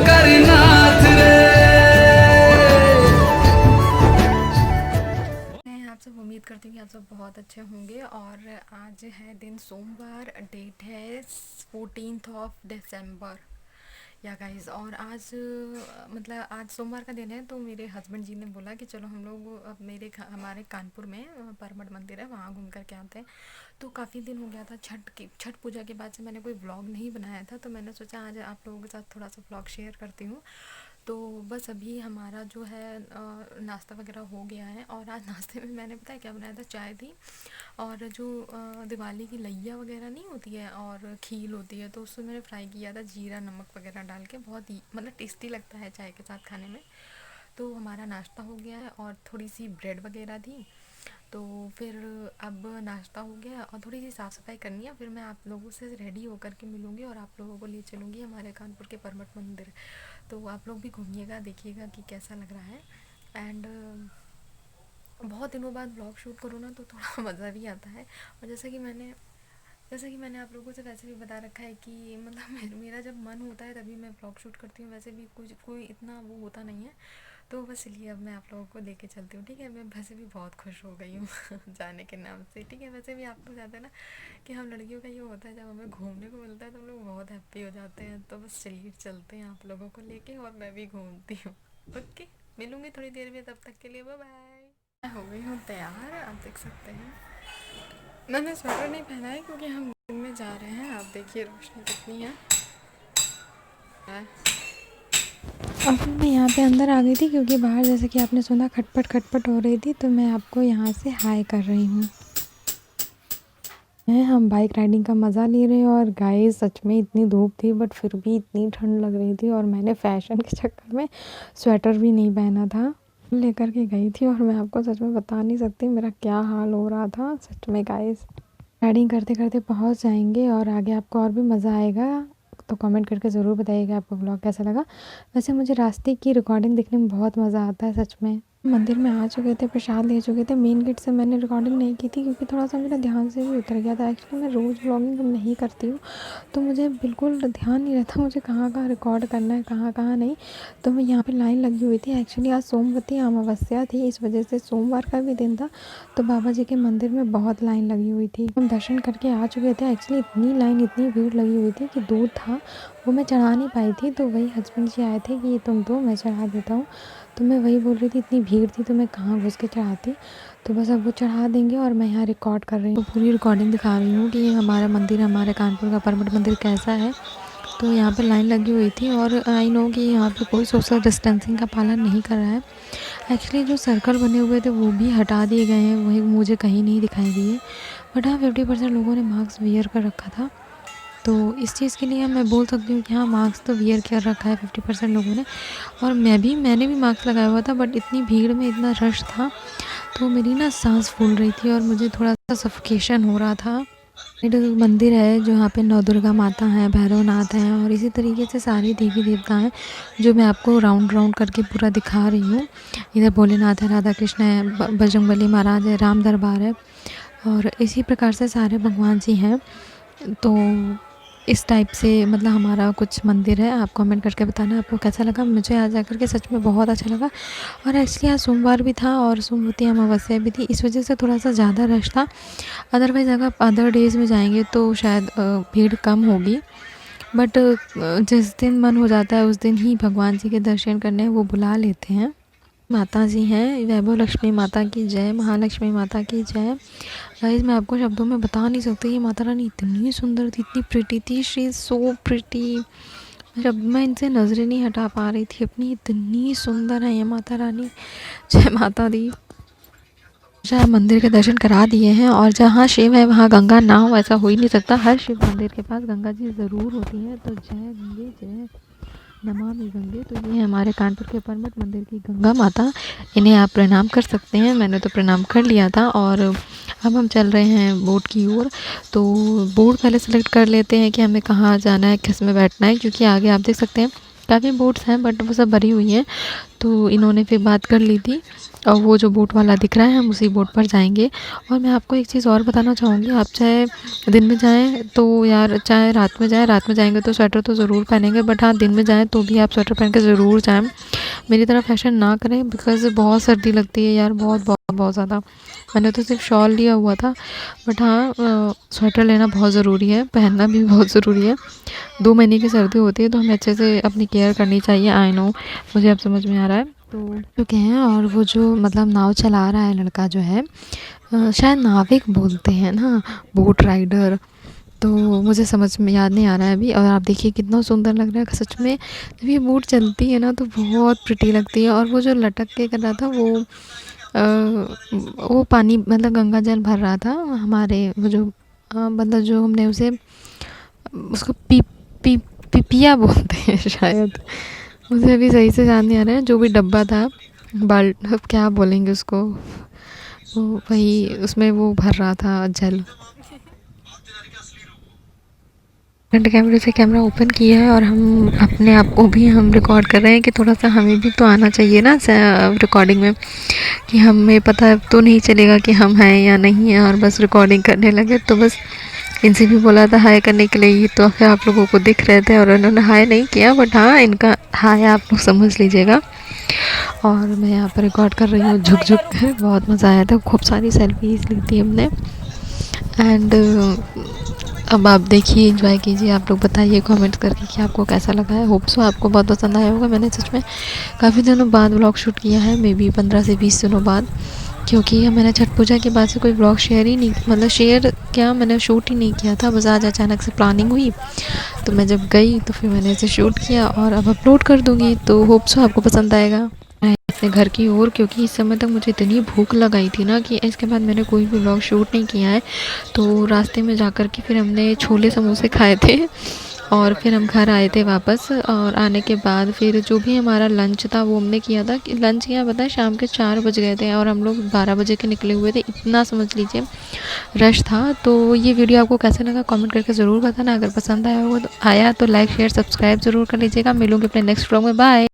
शंकर नाथ रे। मैं आप सब उम्मीद करती हूँ कि आप सब बहुत अच्छे होंगे। और आज है दिन सोमवार, डेट है 14 दिसंबर या गाइस। और आज मतलब आज सोमवार का दिन है, तो मेरे हस्बैंड जी ने बोला कि चलो हम लोग अब हमारे कानपुर में परमठ मंदिर है, वहाँ घूम कर के आते हैं। तो काफ़ी दिन हो गया था, छठ पूजा के बाद से मैंने कोई व्लॉग नहीं बनाया था, तो मैंने सोचा आज आप लोगों के साथ थोड़ा सा व्लॉग शेयर करती हूँ। तो बस अभी हमारा जो है नाश्ता वगैरह हो गया है। और आज नाश्ते में मैंने पता है क्या बनाया था, चाय थी और जो दिवाली की लैया वगैरह नहीं होती है और खील होती है, तो उसको मैंने फ्राई किया था जीरा नमक वगैरह डाल के। बहुत ही मतलब टेस्टी लगता है चाय के साथ खाने में। तो हमारा नाश्ता हो गया है और थोड़ी सी ब्रेड वगैरह थी। तो फिर अब नाश्ता हो गया और थोड़ी सी साफ़ सफाई करनी है, फिर मैं आप लोगों से रेडी होकर के मिलूँगी और आप लोगों को ले चलूँगी हमारे कानपुर के परमठ मंदिर। तो आप लोग भी घूमिएगा, देखिएगा कि कैसा लग रहा है। एंड बहुत दिनों बाद ब्लॉग शूट करूँ ना, तो थोड़ा मज़ा भी आता है। और जैसा कि मैंने आप लोगों से वैसे भी बता रखा है कि मतलब मेरा जब मन होता है तभी मैं ब्लॉग शूट करती हूँ, वैसे भी कुछ कोई इतना वो होता नहीं है। तो बस इसलिए अब मैं आप लोगों को लेके चलती हूँ, ठीक है। मैं वैसे भी बहुत खुश हो गई हूँ जाने के नाम से, ठीक है। वैसे भी आप लोग जाते हैं ना कि हम लड़कियों का ये होता है, जब हमें घूमने को मिलता है तो हम लोग बहुत हैप्पी हो जाते हैं। तो बस चलिए चलते हैं आप लोगों को लेके, और मैं भी घूमती हूँ। ओके, मिलूँगी थोड़ी देर में, तब तक के लिए बाय बाय। मैं हो गई हूँ तैयार, आप देख सकते हैं। मैंने स्वेटर नहीं पहना है क्योंकि हम दिन में जा रहे हैं। आप देखिए रोशनी कितनी है। अभी मैं यहाँ पे अंदर आ गई थी क्योंकि बाहर जैसे कि आपने सुना खटपट खटपट हो रही थी, तो मैं आपको यहाँ से हाय कर रही हूँ। हम बाइक राइडिंग का मज़ा ले रहे हैं। और गाइस सच में इतनी धूप थी, बट फिर भी इतनी ठंड लग रही थी, और मैंने फ़ैशन के चक्कर में स्वेटर भी नहीं पहना था, लेकर के गई थी। और मैं आपको सच में बता नहीं सकती मेरा क्या हाल हो रहा था सच में गाइस। राइडिंग करते करते पहुँच जाएंगे और आगे आपको और भी मज़ा आएगा। तो कमेंट करके ज़रूर बताइएगा आपको ब्लॉग कैसा लगा। वैसे मुझे रास्ते की रिकॉर्डिंग देखने में बहुत मज़ा आता है सच में। मंदिर में आ चुके थे, प्रसाद ले चुके थे। मेन गेट से मैंने रिकॉर्डिंग नहीं की थी क्योंकि थोड़ा सा मेरा ध्यान से भी उतर गया था। एक्चुअली मैं रोज़ व्लॉगिंग नहीं करती हूँ, तो मुझे बिल्कुल ध्यान नहीं रहता मुझे कहाँ कहाँ रिकॉर्ड करना है, कहाँ कहाँ नहीं। तो मैं यहाँ पे लाइन लगी हुई थी। एक्चुअली आज सोमवती अमावस्या थी, इस वजह से सोमवार का भी दिन था, तो बाबा जी के मंदिर में बहुत लाइन लगी हुई थी। हम दर्शन करके आ चुके थे। एक्चुअली इतनी लाइन, इतनी भीड़ लगी हुई थी कि दूध था वो मैं चढ़ा नहीं पाई थी। तो वही हस्बैंड जी आए थे कि तुम दो, मैं चढ़ा देता हूँ। तो मैं वही बोल रही थी इतनी भीड़ थी तो मैं कहाँ घुस के चढ़ाती। तो बस अब वो चढ़ा देंगे और मैं यहाँ रिकॉर्ड कर रही हूँ, तो पूरी रिकॉर्डिंग दिखा रही हूँ कि हमारा मंदिर, हमारे कानपुर का परमठ मंदिर कैसा है। तो यहाँ पे लाइन लगी हुई थी और आई नो कि यहाँ पे कोई सोशल डिस्टेंसिंग का पालन नहीं कर रहा है। एक्चुअली जो सर्कल बने हुए थे वो भी हटा दिए गए हैं, वही मुझे कहीं नहीं दिखाई दिए। बट हाँ 50% लोगों ने मास्क वियर कर रखा था, तो इस चीज़ के लिए मैं बोल सकती हूँ कि हाँ मास्क तो वियर कर रखा है 50% लोगों ने। और मैंने भी मास्क लगाया हुआ था, बट इतनी भीड़ में इतना रश था तो मेरी ना सांस फूल रही थी और मुझे थोड़ा सा सफोकेशन हो रहा था। एक मंदिर है जो यहाँ पे नौ दुर्गा माता हैं, भैरवनाथ हैं, और इसी तरीके से सारे देवी देवता हैं जो मैं आपको राउंड राउंड करके पूरा दिखा रही हूँ। इधर भोलेनाथ है, राधा कृष्ण है, बजरंगबली महाराज है, राम दरबार है, और इसी प्रकार से सारे भगवान जी हैं। तो इस टाइप से मतलब हमारा कुछ मंदिर है। आप कमेंट करके बताना आपको कैसा लगा। मुझे आज आकर के सच में बहुत अच्छा लगा। और एक्चुअली आज सोमवार भी था और सोमवती अमावस्या भी थी, इस वजह से थोड़ा सा ज़्यादा रश था। अदरवाइज़ अगर अदर डेज़ में जाएंगे तो शायद भीड़ कम होगी। बट जिस दिन मन हो जाता है उस दिन ही भगवान जी के दर्शन करने वो बुला लेते हैं। माता जी हैं, वैभव लक्ष्मी माता की जय, महालक्ष्मी माता की जय। गाइस मैं आपको शब्दों में बता नहीं सकती, ये माता रानी इतनी सुंदर थी, इतनी प्रिटी थी, शी इज़ सो प्रिटी। जब मैं इनसे नज़रें नहीं हटा पा रही थी अपनी, इतनी सुंदर है ये माता रानी। जय माता दी। जहाँ मंदिर के दर्शन करा दिए हैं, और जहाँ शिव है वहाँ गंगा ना हो ऐसा हो ही नहीं सकता। हर शिव मंदिर के पास गंगा जी ज़रूर होती है। तो जय गंगे जय, नमामि गंगे। तो ये है हमारे कानपुर के परमठ मंदिर की गंगा माता, इन्हें आप प्रणाम कर सकते हैं। मैंने तो प्रणाम कर लिया था। और अब हम चल रहे हैं बोट की ओर। तो बोट पहले सेलेक्ट कर लेते हैं कि हमें कहाँ जाना है, किस में बैठना है, क्योंकि आगे आप देख सकते हैं काफ़ी बोट्स हैं बट वो सब भरी हुई हैं। तो इन्होंने फिर बात कर ली थी और वो जो बोट वाला दिख रहा है हम उसी बोट पर जाएंगे। और मैं आपको एक चीज़ और बताना चाहूँगी, आप चाहे दिन में जाएं तो यार, चाहे रात में जाएं, रात में जाएंगे तो स्वेटर तो ज़रूर पहनेंगे, बट हाँ दिन में जाएं तो भी आप स्वेटर पहन के ज़रूर जाएं। मेरी तरह फैशन ना करें, बिकॉज़ बहुत सर्दी लगती है यार, बहुत बहुत बहुत ज़्यादा। मैंने तो सिर्फ शॉल लिया हुआ था, बट हाँ स्वेटर लेना बहुत ज़रूरी है, पहनना भी बहुत ज़रूरी है। 2 महीने की सर्दी होती है तो हमें अच्छे से अपनी केयर करनी चाहिए। आई नो, मुझे अब समझ में आ रहा है। तो चुके हैं, और वो जो मतलब नाव चला रहा है लड़का जो है, शायद नाविक बोलते हैं ना, बोट राइडर। तो मुझे समझ में याद नहीं आ रहा है अभी। और आप देखिए कितना सुंदर लग रहा है सच में, जब ये बोट चलती है ना तो बहुत प्रिटी लगती है। और वो जो लटक के कर रहा था वो पानी मतलब गंगा जल भर रहा था हमारे, वो जो मतलब जो हमने उसे उसको पी पी पिपिया बोलते हैं शायद, मुझे अभी सही से याद नहीं आ रहा है। जो भी डब्बा था, बाल अब क्या बोलेंगे उसको, वो वही उसमें वो भर रहा था जल। फ्रंट कैमरे से कैमरा ओपन किया है और हम अपने आप को भी हम रिकॉर्ड कर रहे हैं कि थोड़ा सा हमें भी तो आना चाहिए ना रिकॉर्डिंग में, कि हमें पता तो नहीं चलेगा कि हम हैं या नहीं हैं, और बस रिकॉर्डिंग करने लगे। तो बस इनसे भी बोला था हाय करने के लिए, तो फिर आप लोगों को दिख रहे थे और उन्होंने हाय नहीं किया, बट हाँ इनका हाय आप लोग समझ लीजिएगा। और मैं यहाँ पर रिकॉर्ड कर रही हूँ झुक झुक कर। बहुत मज़ा आया था, खूब सारी सेल्फीज ली थी हमने। एंड अब आप देखिए, एंजॉय कीजिए। आप लोग बताइए कमेंट्स करके कि आपको कैसा लगा है। होप सो आपको बहुत पसंद आया होगा। मैंने सच में काफ़ी दिनों बाद व्लॉग शूट किया है, मे बी 15 से 20 दिनों बाद, क्योंकि मैंने छठ पूजा के बाद से कोई व्लॉग शेयर ही नहीं, मतलब शेयर क्या, मैंने शूट ही नहीं किया था। बस आज अचानक से प्लानिंग हुई तो मैं जब गई तो फिर मैंने इसे शूट किया और अब अपलोड कर दूँगी। तो होप सो आपको पसंद आएगा। मैं अपने घर की ओर, क्योंकि इस समय तक मुझे इतनी भूख लगाई थी ना कि इसके बाद मैंने कोई भी व्लॉग शूट नहीं किया है। तो रास्ते में जाकर के फिर हमने छोले समोसे खाए थे और फिर हम घर आए थे वापस। और आने के बाद फिर जो भी हमारा लंच था वो हमने किया था। कि लंच किया पता है, शाम के 4 बज गए थे और हम लोग 12 बजे के निकले हुए थे। इतना समझ लीजिए रश था। तो ये वीडियो आपको कैसा लगा कमेंट करके ज़रूर बताना। अगर पसंद आया होगा तो लाइक शेयर सब्सक्राइब ज़रूर कर लीजिएगा। मिलूंगी अपने नेक्स्ट व्लॉग में। बाय।